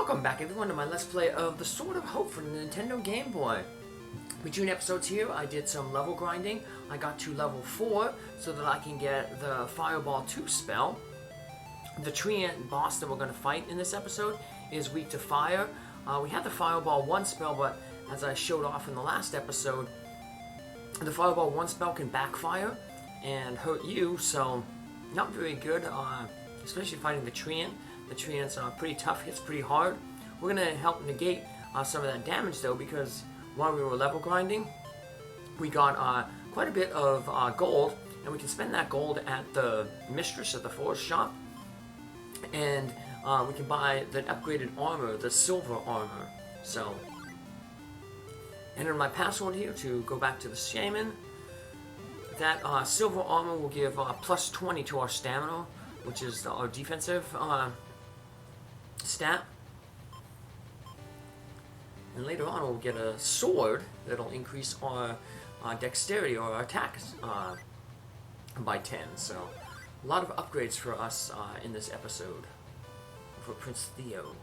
Welcome back everyone to my Let's Play of the Sword of Hope for the Nintendo Game Boy. Between episodes here, I did some level grinding. I got to level 4 so that I can get the Fireball 2 spell. The treant boss that we're going to fight in this episode is weak to fire. We had the Fireball 1 spell, but as I showed off in the last episode, the Fireball 1 spell can backfire and hurt you, so not very good, especially fighting the treant. The treant's pretty tough, hits pretty hard. We're going to help negate some of that damage though, because while we were level grinding, we got quite a bit of gold, and we can spend that gold at the mistress of the forest shop, and we can buy the upgraded armor, the silver armor. So, enter my password here to go back to the shaman. That silver armor will give plus 20 to our stamina, which is our defensive stat. And later on we'll get a sword that'll increase our dexterity or our attack by 10. So a lot of upgrades for us in this episode for Prince Theo.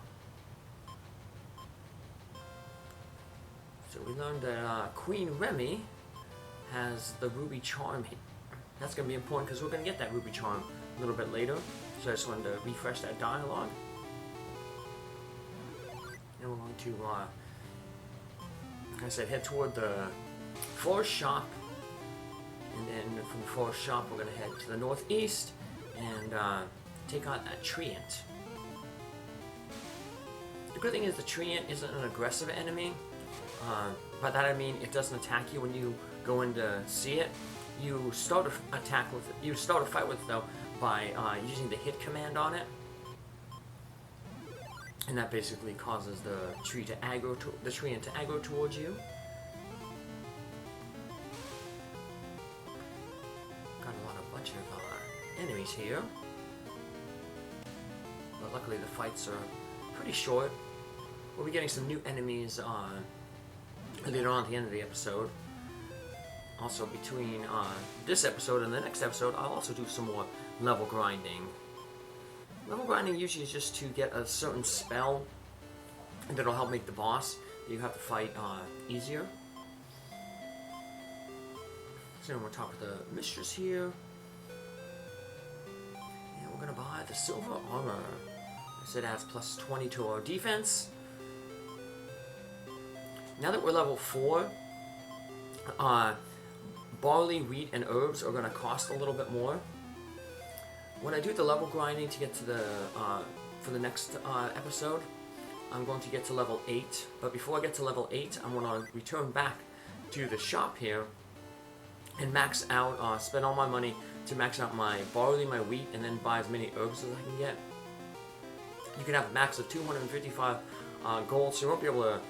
So we learned that Queen Remy has the ruby charm here. That's going to be important because we're going to get that ruby charm a little bit later. So I just wanted to refresh that dialogue. And we're going to, like I said, head toward the forest shop. And then from the forest shop, we're going to head to the northeast and take on that treant. The good thing is the treant isn't an aggressive enemy. By that I mean it doesn't attack you when you go in to see it. You start a fight with it though by using the hit command on it, and that basically causes the treant to aggro towards you. Got a bunch of enemies here, but luckily the fights are pretty short. We'll be getting some new enemies later on at the end of the episode. Also, between this episode and the next episode, I'll also do some more level grinding. Level grinding usually is just to get a certain spell that'll help make the boss you have to fight easier. So we're talking to the mistress here. And we're going to buy the silver armor. I said it adds plus 20 to our defense. Now that we're level 4, barley, wheat, and herbs are going to cost a little bit more. When I do the level grinding to get to the for the next episode, I'm going to get to level 8. But before I get to level 8, I'm going to return back to the shop here and max out, spend all my money to max out my barley, my wheat, and then buy as many herbs as I can get. You can have a max of 255 gold, so you won't be able to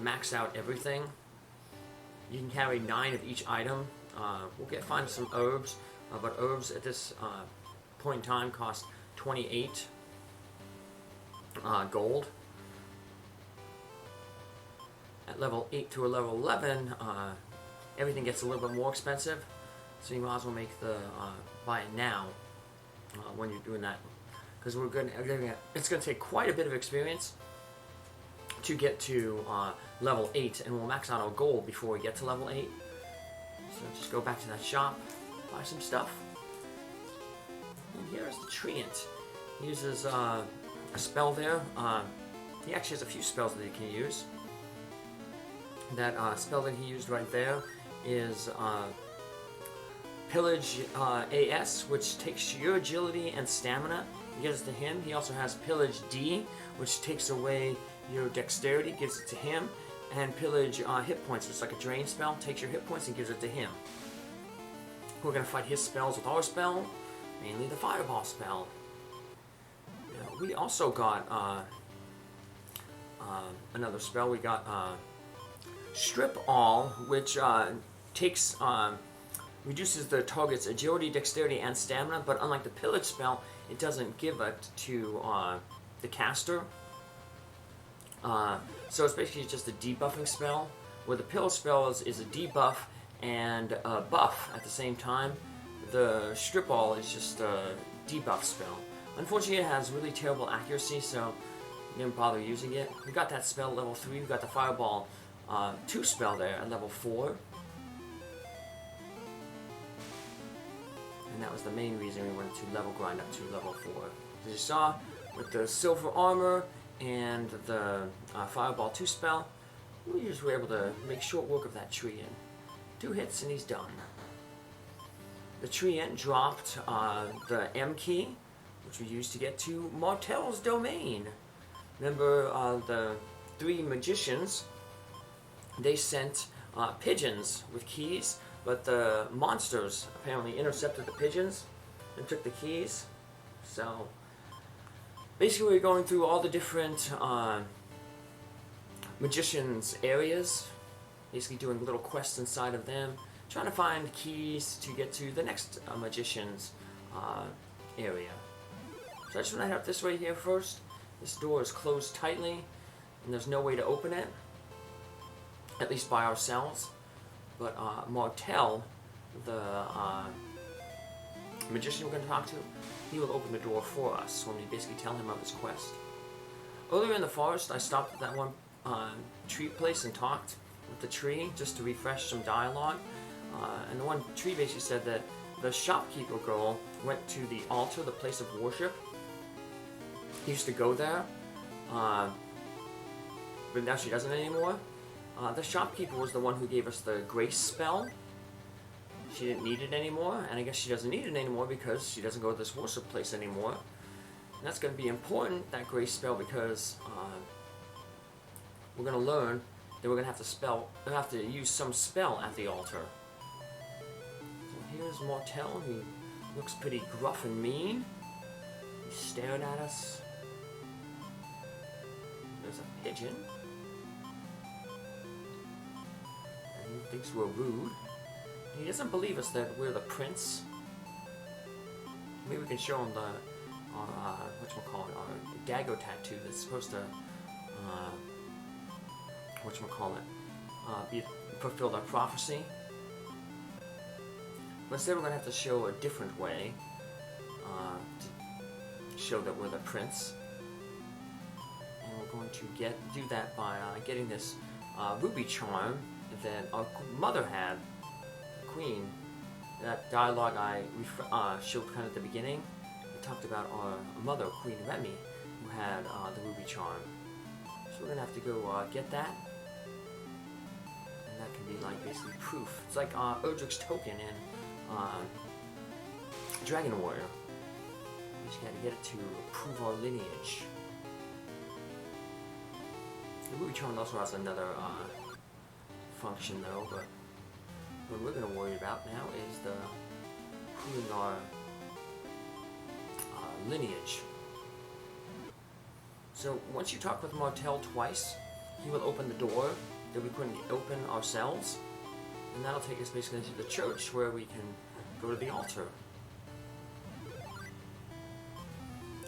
max out everything. You can carry 9 of each item. We'll find some herbs, but herbs at this point in time cost 28 gold. At level 8 to a level 11, everything gets a little bit more expensive, so you might as well make the buy it now when you're doing that, because it's going to take quite a bit of experience to get to level 8, and we'll max out our gold before we get to level 8. So just go back to that shop, buy some stuff. And here's the treant. He uses a spell there. He actually has a few spells that he can use. That spell that he used right there is Pillage AS, which takes your agility and stamina and gives it to him. He also has Pillage D, which takes away your dexterity, gives it to him, and Pillage hit points, which is like a drain spell, takes your hit points and gives it to him. We're going to fight his spells with our spell, mainly the Fireball spell. Now, we also got another spell. We got Strip All, which reduces the target's agility, dexterity, and stamina, but unlike the Pillage spell, it doesn't give it to the caster. So it's basically just a debuffing spell, where the Pillage spell is a debuff and a buff at the same time. The Strip All is just a debuff spell. Unfortunately, it has really terrible accuracy, so didn't bother using it. We got that spell at level 3. We got the Fireball 2 spell there at level 4. And that was the main reason we wanted to level grind up to level 4. As you saw, with the silver armor and the Fireball 2 spell, we just were able to make short work of that treant. 2 hits and he's done. The treant dropped the M key, which we used to get to Martel's domain. Remember the 3 magicians, they sent pigeons with keys, but the monsters apparently intercepted the pigeons and took the keys. So basically we're going through all the different magicians' areas, basically doing little quests inside of them, trying to find keys to get to the next magician's area. So I just want to head up this way here first. This door is closed tightly, and there's no way to open it, at least by ourselves. But Martel, the magician we're going to talk to, he will open the door for us when we basically tell him of his quest. Earlier in the forest, I stopped at that one tree place and talked with the tree just to refresh some dialogue. And the one tree basically said that the shopkeeper girl went to the altar, the place of worship. He used to go there, but now she doesn't anymore. The shopkeeper was the one who gave us the grace spell. She didn't need it anymore, and I guess she doesn't need it anymore because she doesn't go to this worship place anymore. And that's going to be important, that grace spell, because we're going to learn that we're going to have to use some spell at the altar. So here's Martel. He looks pretty gruff and mean. He's staring at us. There's a pigeon. And he thinks we're rude. He doesn't believe us that we're the prince. Maybe we can show him our Dago tattoo that's supposed to, fulfill our prophecy. But instead we're going to have to show a different way to show that we're the prince. And we're going to do that by getting this ruby charm that our mother had. Queen. That dialogue I showed kind of at the beginning, I talked about our mother, Queen Remy, who had the ruby charm. So we're going to have to go get that. And that can be like basically proof. It's like Erdrick's token in Dragon Warrior. We just got to get it to prove our lineage. The ruby charm also has another function though, but what we're going to worry about now is proving our lineage. So once you talk with Martel twice, he will open the door that we couldn't open ourselves, and that'll take us basically into the church where we can go to the altar.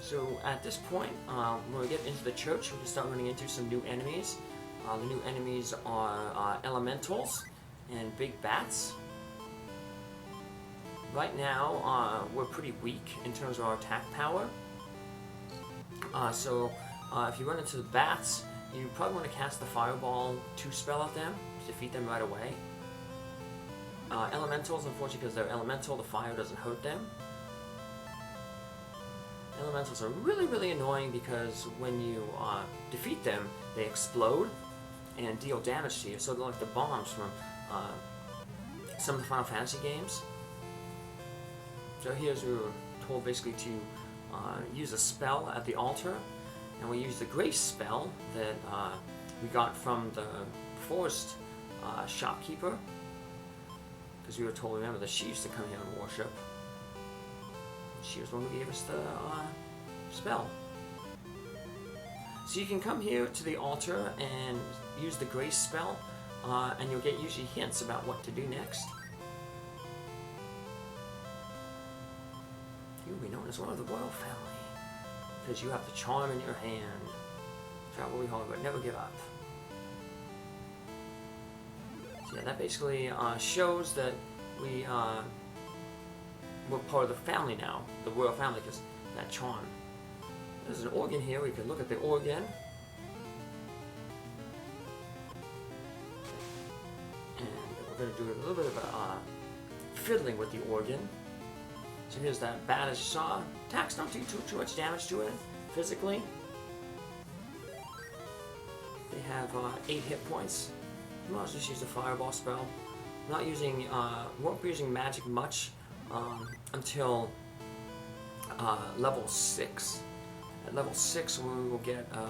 So at this point, when we get into the church, we can start running into some new enemies. The new enemies are elementals and big bats. Right now, we're pretty weak in terms of our attack power. So if you run into the bats, you probably want to cast the Fireball 2 spell at them to defeat them right away. Elementals, unfortunately, because they're elemental, the fire doesn't hurt them. Elementals are really, really annoying because when you defeat them, they explode and deal damage to you. So they're like the bombs from some of the Final Fantasy games. So here's we were told basically to use a spell at the altar, and we use the grace spell that we got from the forest shopkeeper, because we were told, remember, that she used to come here and worship. She was the one who gave us the spell. So you can come here to the altar and use the grace spell, and you'll get usually hints about what to do next. You'll be known as one of the royal family, because you have the charm in your hand. Try really hard, but never give up. So yeah, that basically shows that we're part of the family now, the royal family, because that charm. There's an organ here. We can look at the organ. And we're going to do a little bit of fiddling with the organ. So here's that bat as you saw. Attacks don't do too much damage to it physically. They have 8 hit points. You might just use a fireball spell. I'm not using, won't be using magic much until level 6. At level 6 we will get a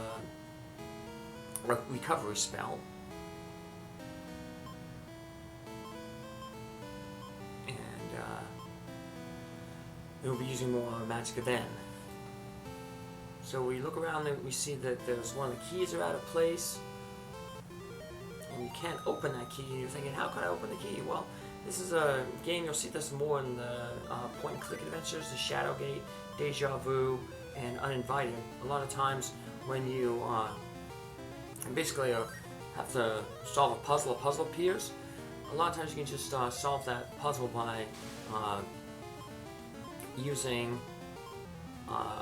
recovery spell. And we'll be using more magic then. So we look around and we see that there's one of the keys are out of place. And you can't open that key. And you're thinking, how can I open the key? Well, this is a game, you'll see this more in the point and click adventures, the Shadowgate, Deja Vu, and Uninvited. A lot of times when you basically have to solve a puzzle appears. A lot of times you can just solve that puzzle by using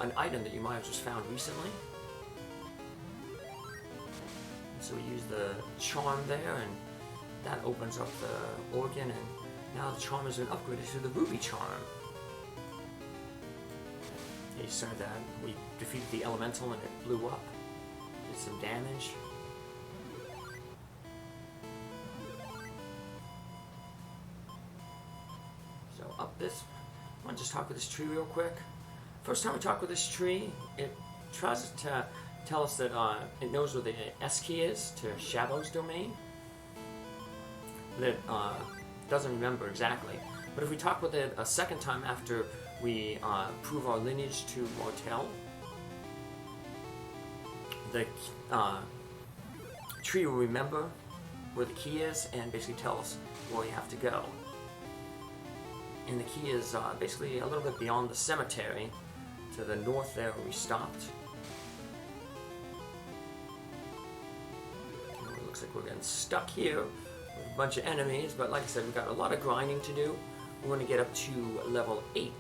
an item that you might have just found recently. So we use the charm there, and that opens up the organ, and now the charm has been upgraded to the ruby charm. You saw that we defeated the elemental and it blew up, did some damage. So up this, I want to just talk with this tree real quick. First time we talk with this tree, it tries to tell us that it knows where the S key is to Shabo's domain. But it doesn't remember exactly. But if we talk with it a second time after we prove our lineage to Martel, the tree will remember where the key is and basically tell us where we have to go. And the key is basically a little bit beyond the cemetery, to the north there where we stopped. And it looks like we're getting stuck here with a bunch of enemies, but like I said, we've got a lot of grinding to do. We're going to get up to level 8.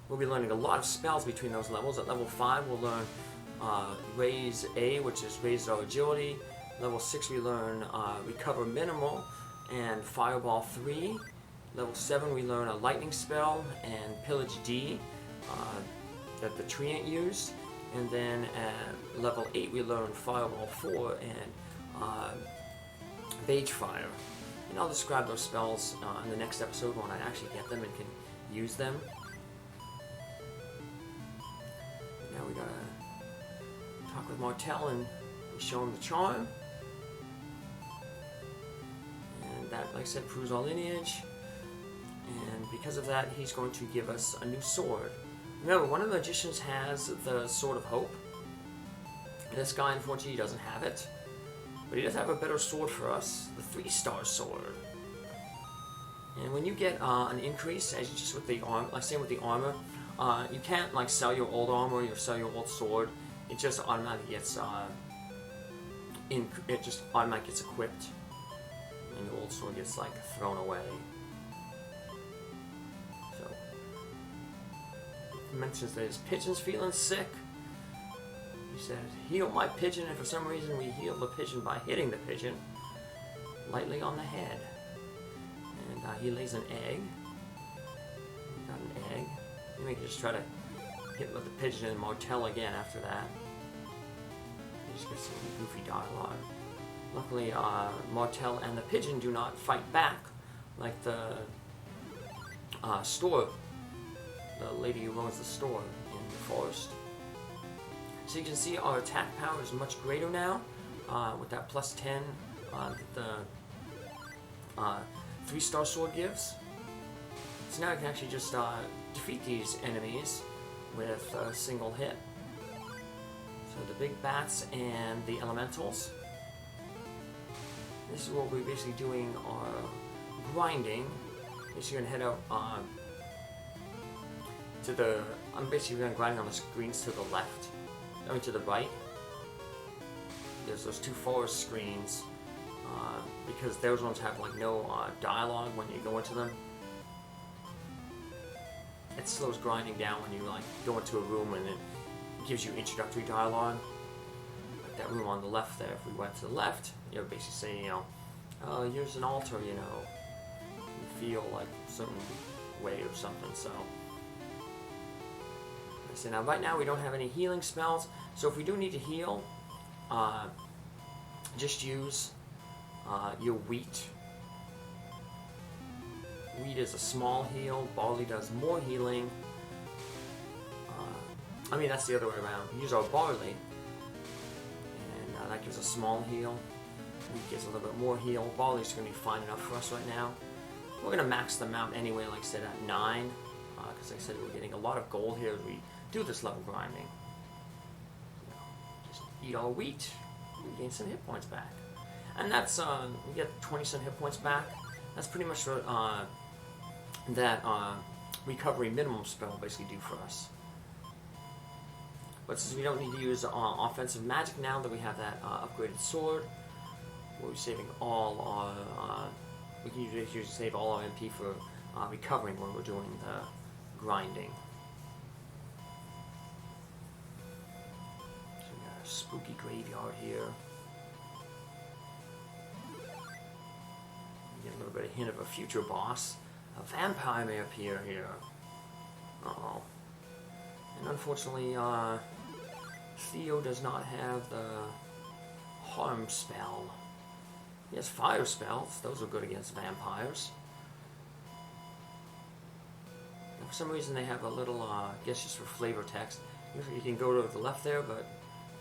We'll be learning a lot of spells between those levels. At level 5 we'll learn Raise A, which is raise our agility. Level 6 we learn Recover Minimal and Fireball 3. Level 7 we learn a lightning spell and Pillage D that the treant used. And then at level 8 we learn Fireball 4 and Bage Fire. And I'll describe those spells in the next episode when I actually get them and can use them. Now we gotta talk with Martel and show him the charm. And that, like I said, proves our lineage. And because of that, he's going to give us a new sword. Remember, one of the magicians has the Sword of Hope. This guy, unfortunately, doesn't have it. But he does have a better sword for us, the 3-star sword. And when you get an increase, as you just with the arm, like same with the armor, you can't like sell your old armor or sell your old sword. It just automatically gets it just automatically gets equipped, and your old sword gets like thrown away. So he mentions that his pigeon's feeling sick. He said, heal my pigeon, and for some reason we heal the pigeon by hitting the pigeon lightly on the head. And he lays an egg. We got an egg. Maybe we can just try to hit with the pigeon and Martel again after that. You just get some goofy dialogue. Luckily, Martel and the pigeon do not fight back like the store, the lady who owns the store in the forest. So you can see our attack power is much greater now with that plus 10 that the 3-star sword gives. So now I can actually just defeat these enemies with a single hit. So the big bats and the elementals. This is what we're basically doing our grinding. Basically going to head out to the... I'm basically going to grind on the screens to the left. I mean to the right. There's those 2 forest screens. Because those ones have like no dialogue when you go into them. It slows grinding down when you like go into a room and then gives you introductory dialogue. Like that room on the left there, if we went to the left, you know, basically saying, you know, oh, here's an altar, you know, you feel like some way or something, so. So now, right now we don't have any healing spells, so if we do need to heal, just use your wheat. Wheat is a small heal, barley does more healing. I mean, that's the other way around. We use our barley, and that gives a small heal. Wheat gives a little bit more heal. Barley's going to be fine enough for us right now. We're going to max them out anyway, like I said, at 9, because like I said, we're getting a lot of gold here as we do this level grinding. You know, just eat our wheat, we gain some hit points back. And that's, we get 20 some hit points back. That's pretty much what that recovery minimum spell will basically do for us. But since we don't need to use offensive magic now that we have that upgraded sword, we'll be saving all our, we can usually save all our MP for recovering when we're doing the grinding. So we got a spooky graveyard here. We get a little bit of hint of a future boss. A vampire may appear here. Uh-oh. And unfortunately, Theo does not have the harm spell. He has fire spells. Those are good against vampires. And for some reason they have a little, I guess just for flavor text. Usually you can go to the left there, but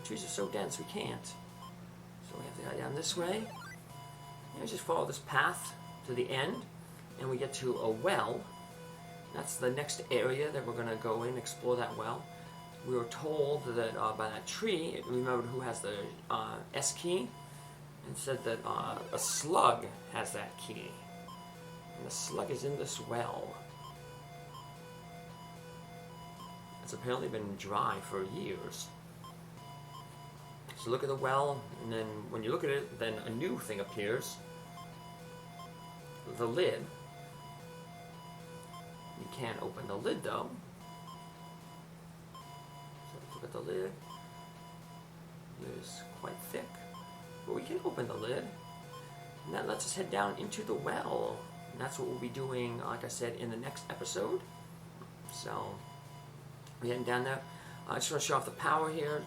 the trees are so dense we can't. So we have to go down this way. And we just follow this path to the end, and we get to a well. That's the next area that we're going to go in, explore that well. We were told that by that tree, it remembered who has the S key, and said that a slug has that key. And the slug is in this well. It's apparently been dry for years. So look at the well, and then when you look at it, then a new thing appears. The lid. You can't open the lid though. So let's look at the lid. It is quite thick. But we can open the lid. And that lets us head down into the well. And that's what we'll be doing, like I said, in the next episode. So, we're heading down there. I just want to show off the power here.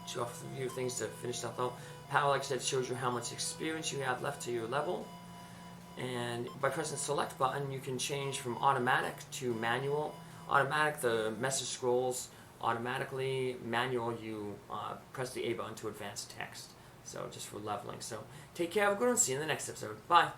Show off a few things to finish stuff though. Power, like I said, shows you how much experience you have left to your level. And by pressing the select button, you can change from automatic to manual. Automatic, the message scrolls automatically. Manual, you press the A button to advance text. So just for leveling. So take care, have a good one, see you in the next episode. Bye.